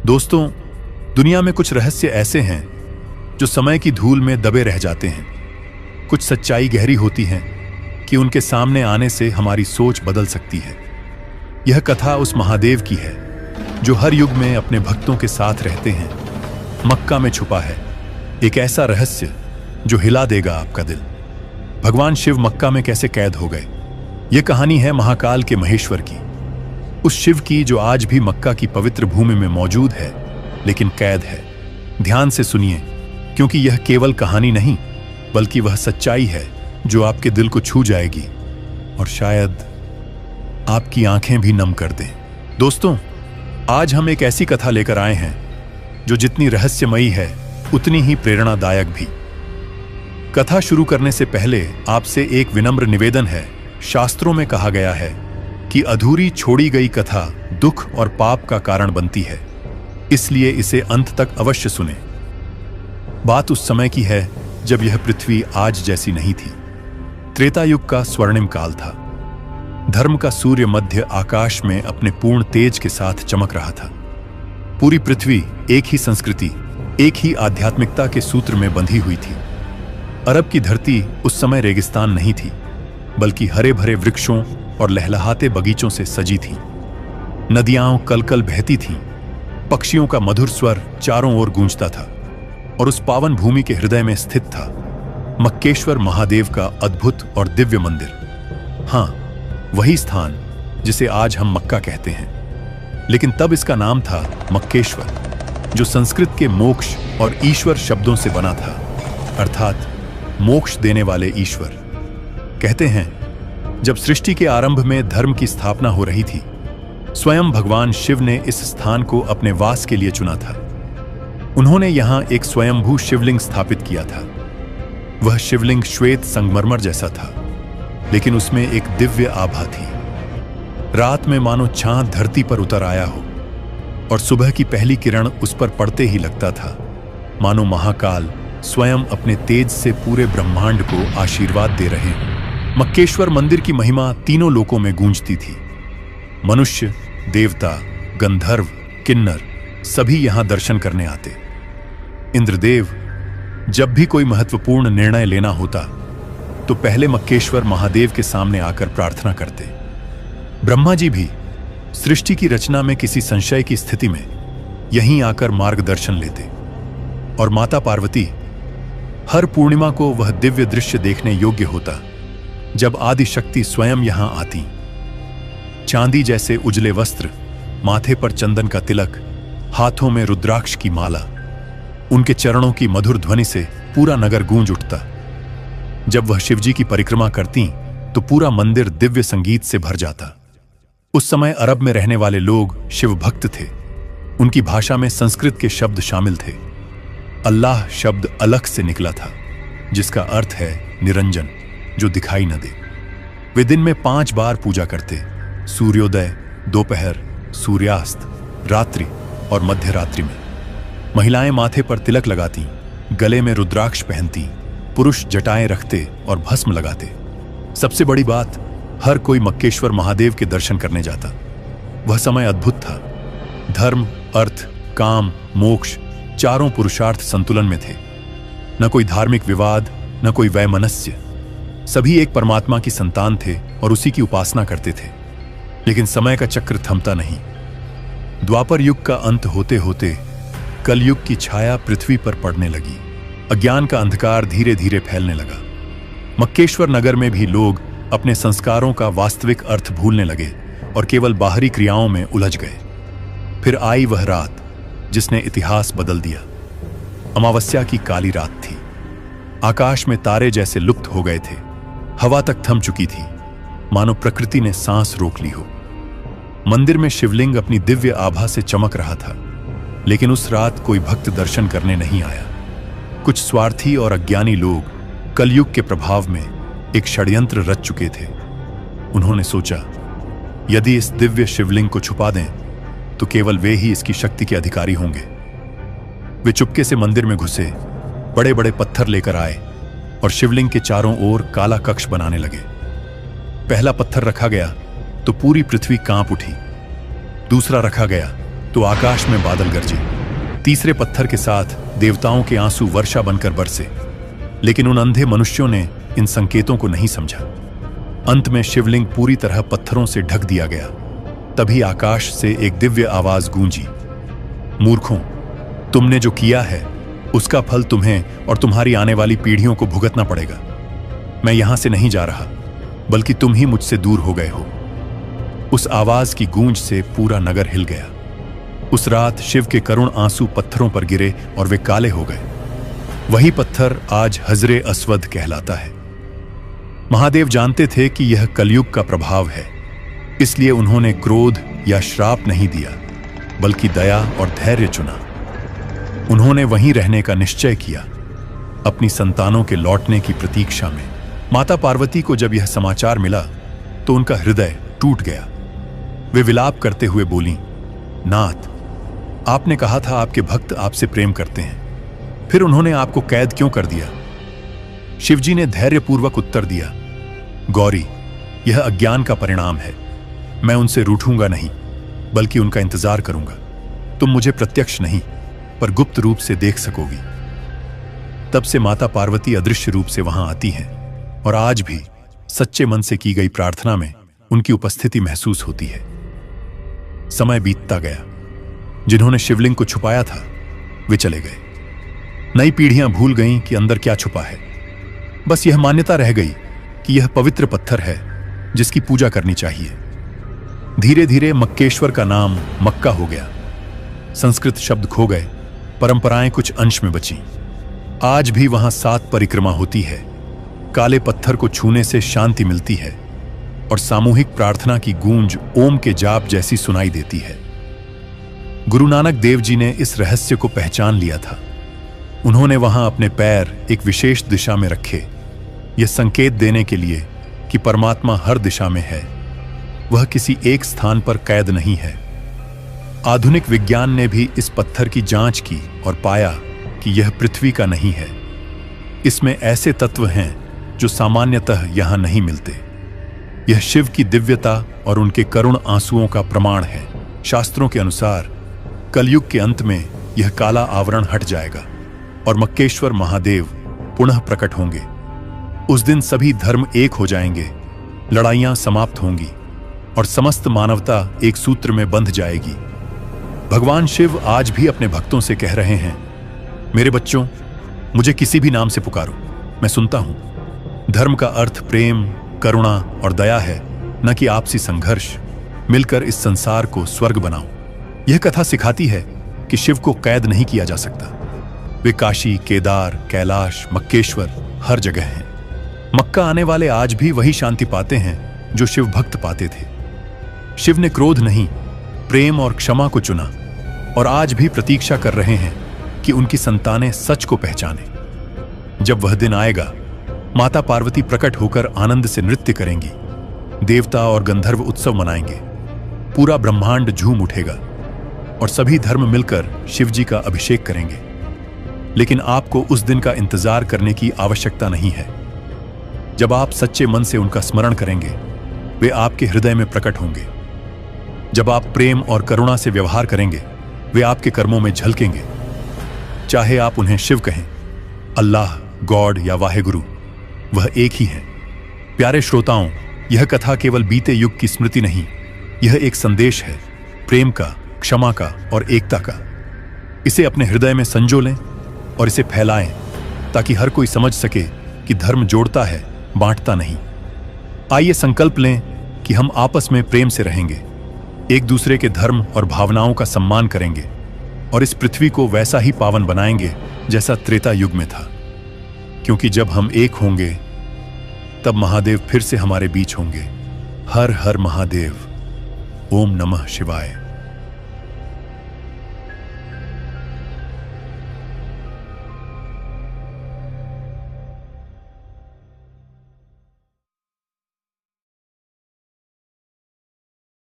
दोस्तों, दुनिया में कुछ रहस्य ऐसे हैं जो समय की धूल में दबे रह जाते हैं। कुछ सच्चाई गहरी होती है कि उनके सामने आने से हमारी सोच बदल सकती है। यह कथा उस महादेव की है जो हर युग में अपने भक्तों के साथ रहते हैं। मक्का में छुपा है एक ऐसा रहस्य जो हिला देगा आपका दिल। भगवान शिव मक्का में कैसे कैद हो गए। यह कहानी है महाकाल के महेश्वर की, उस शिव की जो आज भी मक्का की पवित्र भूमि में मौजूद है, लेकिन कैद है। ध्यान से सुनिए, क्योंकि यह केवल कहानी नहीं बल्कि वह सच्चाई है जो आपके दिल को छू जाएगी और शायद आपकी आंखें भी नम कर दें। दोस्तों, आज हम एक ऐसी कथा लेकर आए हैं जो जितनी रहस्यमयी है उतनी ही प्रेरणादायक भी। कथा शुरू करने से पहले आपसे एक विनम्र निवेदन है। शास्त्रों में कहा गया है कि अधूरी छोड़ी गई कथा दुख और पाप का कारण बनती है, इसलिए इसे अंत तक अवश्य सुने। बात उस समय की है जब यह पृथ्वी आज जैसी नहीं थी। त्रेता युग का स्वर्णिम काल था। धर्म का सूर्य मध्य आकाश में अपने पूर्ण तेज के साथ चमक रहा था। पूरी पृथ्वी एक ही संस्कृति, एक ही आध्यात्मिकता के सूत्र में बंधी हुई थी। अरब की धरती उस समय रेगिस्तान नहीं थी, बल्कि हरे भरे वृक्षों और लहलहाते बगीचों से सजी थी। नदियां कलकल बहती थीं, पक्षियों का मधुर स्वर चारों ओर गूंजता था और उस पावन भूमि के हृदय में स्थित था मक्केश्वर महादेव का अद्भुत और दिव्य मंदिर। हां, वही स्थान जिसे आज हम मक्का कहते हैं, लेकिन तब इसका नाम था मक्केश्वर, जो संस्कृत के मोक्ष और ईश्वर शब्दों से बना था, अर्थात मोक्ष देने वाले ईश्वर। कहते हैं, जब सृष्टि के आरंभ में धर्म की स्थापना हो रही थी, स्वयं भगवान शिव ने इस स्थान को अपने वास के लिए चुना था। उन्होंने यहां एक स्वयंभू शिवलिंग स्थापित किया था। वह शिवलिंग श्वेत संगमरमर जैसा था, लेकिन उसमें एक दिव्य आभा थी। रात में मानो चांद धरती पर उतर आया हो और सुबह की पहली किरण उस पर पड़ते ही लगता था मानो महाकाल स्वयं अपने तेज से पूरे ब्रह्मांड को आशीर्वाद दे रहे हैं। मक्केश्वर मंदिर की महिमा तीनों लोकों में गूंजती थी। मनुष्य, देवता, गंधर्व, किन्नर सभी यहां दर्शन करने आते। इंद्रदेव जब भी कोई महत्वपूर्ण निर्णय लेना होता तो पहले मक्केश्वर महादेव के सामने आकर प्रार्थना करते। ब्रह्मा जी भी सृष्टि की रचना में किसी संशय की स्थिति में यहीं आकर मार्गदर्शन लेते। और माता पार्वती, हर पूर्णिमा को वह दिव्य दृश्य देखने योग्य होता जब आदि शक्ति स्वयं यहां आती। चांदी जैसे उजले वस्त्र, माथे पर चंदन का तिलक, हाथों में रुद्राक्ष की माला, उनके चरणों की मधुर ध्वनि से पूरा नगर गूंज उठता। जब वह शिवजी की परिक्रमा करती तो पूरा मंदिर दिव्य संगीत से भर जाता। उस समय अरब में रहने वाले लोग शिव भक्त थे। उनकी भाषा में संस्कृत के शब्द शामिल थे। अल्लाह शब्द अलख से निकला था, जिसका अर्थ है निरंजन, जो दिखाई न दे। वे दिन में 5 बार पूजा करते, सूर्योदय, दोपहर, सूर्यास्त, रात्रि और मध्य रात्रि में। महिलाएं माथे पर तिलक लगाती, गले में रुद्राक्ष पहनती, पुरुष जटाएं रखते और भस्म लगाते। सबसे बड़ी बात, हर कोई मक्केश्वर महादेव के दर्शन करने जाता। वह समय अद्भुत था। धर्म, अर्थ, काम, मोक्ष चारों पुरुषार्थ संतुलन में थे। न कोई धार्मिक विवाद, न कोई वैमनस्य। सभी एक परमात्मा की संतान थे और उसी की उपासना करते थे। लेकिन समय का चक्र थमता नहीं। द्वापर युग का अंत होते होते कलयुग की छाया पृथ्वी पर पड़ने लगी। अज्ञान का अंधकार धीरे धीरे फैलने लगा। मक्केश्वर नगर में भी लोग अपने संस्कारों का वास्तविक अर्थ भूलने लगे और केवल बाहरी क्रियाओं में उलझ गए। फिर आई वह रात जिसने इतिहास बदल दिया। अमावस्या की काली रात थी। आकाश में तारे जैसे लुप्त हो गए थे। हवा तक थम चुकी थी, मानो प्रकृति ने सांस रोक ली हो। मंदिर में शिवलिंग अपनी दिव्य आभा से चमक रहा था, लेकिन उस रात कोई भक्त दर्शन करने नहीं आया। कुछ स्वार्थी और अज्ञानी लोग कलयुग के प्रभाव में एक षड्यंत्र रच चुके थे। उन्होंने सोचा, यदि इस दिव्य शिवलिंग को छुपा दें तो केवल वे ही इसकी शक्ति के अधिकारी होंगे। वे चुपके से मंदिर में घुसे, बड़े बड़े पत्थर लेकर आए और शिवलिंग के चारों ओर काला कक्ष बनाने लगे। पहला पत्थर रखा गया तो पूरी पृथ्वी कांप उठी। दूसरा रखा गया तो आकाश में बादल गरजे। तीसरे पत्थर के साथ देवताओं के आंसू वर्षा बनकर बरसे। लेकिन उन अंधे मनुष्यों ने इन संकेतों को नहीं समझा। अंत में शिवलिंग पूरी तरह पत्थरों से ढक दिया गया। तभी आकाश से एक दिव्य आवाज गूंजी, मूर्खों, तुमने जो किया है उसका फल तुम्हें और तुम्हारी आने वाली पीढ़ियों को भुगतना पड़ेगा। मैं यहां से नहीं जा रहा, बल्कि तुम ही मुझसे दूर हो गए हो। उस आवाज की गूंज से पूरा नगर हिल गया। उस रात शिव के करुण आंसू पत्थरों पर गिरे और वे काले हो गए। वही पत्थर आज हजरे अस्वद कहलाता है। महादेव जानते थे कि यह कलयुग का प्रभाव है, इसलिए उन्होंने क्रोध या श्राप नहीं दिया, बल्कि दया और धैर्य चुना। उन्होंने वहीं रहने का निश्चय किया, अपनी संतानों के लौटने की प्रतीक्षा में। माता पार्वती को जब यह समाचार मिला तो उनका हृदय टूट गया। वे विलाप करते हुए बोलीं, नाथ, आपने कहा था आपके भक्त आपसे प्रेम करते हैं, फिर उन्होंने आपको कैद क्यों कर दिया? शिवजी ने धैर्यपूर्वक उत्तर दिया, गौरी, यह अज्ञान का परिणाम है। मैं उनसे रूठूंगा नहीं, बल्कि उनका इंतजार करूंगा। तुम मुझे प्रत्यक्ष नहीं, पर गुप्त रूप से देख सकोगी। तब से माता पार्वती अदृश्य रूप से वहां आती हैं और आज भी सच्चे मन से की गई प्रार्थना में उनकी उपस्थिति महसूस होती है। समय बीतता गया। जिन्होंने शिवलिंग को छुपाया था वे चले गए। नई पीढ़ियां भूल गईं कि अंदर क्या छुपा है। बस यह मान्यता रह गई कि यह पवित्र पत्थर है जिसकी पूजा करनी चाहिए। धीरे धीरे मक्केश्वर का नाम मक्का हो गया। संस्कृत शब्द खो गए, परंपराएं कुछ अंश में बचीं। आज भी वहां 7 परिक्रमा होती है। काले पत्थर को छूने से शांति मिलती है और सामूहिक प्रार्थना की गूंज ओम के जाप जैसी सुनाई देती है। गुरु नानक देव जी ने इस रहस्य को पहचान लिया था। उन्होंने वहां अपने पैर एक विशेष दिशा में रखे, यह संकेत देने के लिए कि परमात्मा हर दिशा में है, वह किसी एक स्थान पर कैद नहीं है। आधुनिक विज्ञान ने भी इस पत्थर की जांच की और पाया कि यह पृथ्वी का नहीं है। इसमें ऐसे तत्व हैं जो सामान्यतः यहां नहीं मिलते। यह शिव की दिव्यता और उनके करुण आंसुओं का प्रमाण है। शास्त्रों के अनुसार कलयुग के अंत में यह काला आवरण हट जाएगा और मक्केश्वर महादेव पुनः प्रकट होंगे। उस दिन सभी धर्म एक हो जाएंगे, लड़ाइयां समाप्त होंगी और समस्त मानवता एक सूत्र में बंध जाएगी। भगवान शिव आज भी अपने भक्तों से कह रहे हैं, मेरे बच्चों, मुझे किसी भी नाम से पुकारो, मैं सुनता हूं। धर्म का अर्थ प्रेम, करुणा और दया है, न कि आपसी संघर्ष। मिलकर इस संसार को स्वर्ग बनाओ। यह कथा सिखाती है कि शिव को कैद नहीं किया जा सकता। वे काशी, केदार, कैलाश, मक्केश्वर हर जगह हैं। मक्का आने वाले आज भी वही शांति पाते हैं जो शिव भक्त पाते थे। शिव ने क्रोध नहीं, प्रेम और क्षमा को चुना और आज भी प्रतीक्षा कर रहे हैं कि उनकी संतानें सच को पहचानें। जब वह दिन आएगा, माता पार्वती प्रकट होकर आनंद से नृत्य करेंगी। देवता और गंधर्व उत्सव मनाएंगे। पूरा ब्रह्मांड झूम उठेगा और सभी धर्म मिलकर शिव जी का अभिषेक करेंगे। लेकिन आपको उस दिन का इंतजार करने की आवश्यकता नहीं है। जब आप सच्चे मन से उनका स्मरण करेंगे, वे आपके हृदय में प्रकट होंगे। जब आप प्रेम और करुणा से व्यवहार करेंगे, वे आपके कर्मों में झलकेंगे। चाहे आप उन्हें शिव कहें, अल्लाह, गॉड या वाहेगुरु, वह एक ही है। प्यारे श्रोताओं, यह कथा केवल बीते युग की स्मृति नहीं, यह एक संदेश है, प्रेम का, क्षमा का और एकता का। इसे अपने हृदय में संजो लें और इसे फैलाएं, ताकि हर कोई समझ सके कि धर्म जोड़ता है, बांटता नहीं। आइए संकल्प लें कि हम आपस में प्रेम से रहेंगे, एक दूसरे के धर्म और भावनाओं का सम्मान करेंगे और इस पृथ्वी को वैसा ही पावन बनाएंगे जैसा त्रेता युग में था। क्योंकि जब हम एक होंगे, तब महादेव फिर से हमारे बीच होंगे। हर हर महादेव। ओम नमः शिवाय।